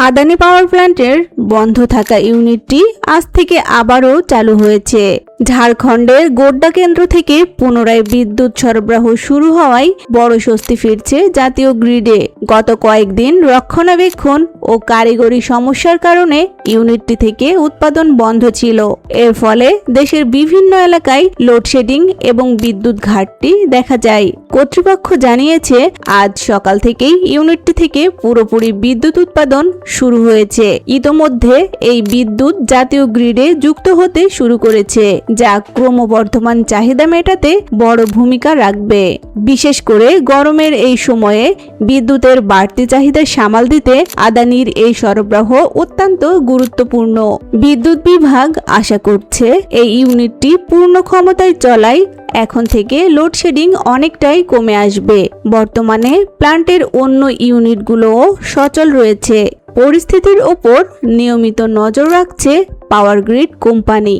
আদানি পাওয়ার প্ল্যান্টের বন্ধ থাকা ইউনিটটি আজ থেকে আবারও চালু হয়েছে। ঝাড়খণ্ডের গোড্ডা কেন্দ্র থেকে পুনরায় বিদ্যুৎ সরবরাহ শুরু হওয়ায় বড় স্বস্তি ফিরছে জাতীয় গ্রিডে। গত কয়েকদিন রক্ষণাবেক্ষণ ও কারিগরি সমস্যার কারণে ইউনিটটি থেকে উৎপাদন বন্ধ ছিল। এর ফলে দেশের বিভিন্ন এলাকায় লোডশেডিং এবং বিদ্যুৎ ঘাটতি দেখা যায়। কর্তৃপক্ষ জানিয়েছে, আজ সকাল থেকেই ইউনিটটি থেকে পুরোপুরি বিদ্যুৎ উৎপাদন শুরু হয়েছে। ইতোমধ্যে এই বিদ্যুৎ জাতীয় গ্রিডে যুক্ত হতে শুরু করেছে, যা ক্রমবর্ধমান চাহিদা মেটাতে বড় ভূমিকা রাখবে। বিশেষ করে গরমের এই সময়ে বিদ্যুতের বাড়তি চাহিদা সামাল দিতে আদানির এই সরবরাহ অত্যন্ত গুরুত্বপূর্ণ। বিদ্যুৎ বিভাগ আশা করছে, এই ইউনিটটি পূর্ণ ক্ষমতায় চলায় এখন থেকে লোডশেডিং অনেকটাই কমে আসবে। বর্তমানে প্ল্যান্টের অন্য ইউনিটগুলোও সচল রয়েছে। পরিস্থিতির ওপর নিয়মিত নজর রাখছে পাওয়ার গ্রিড কোম্পানি।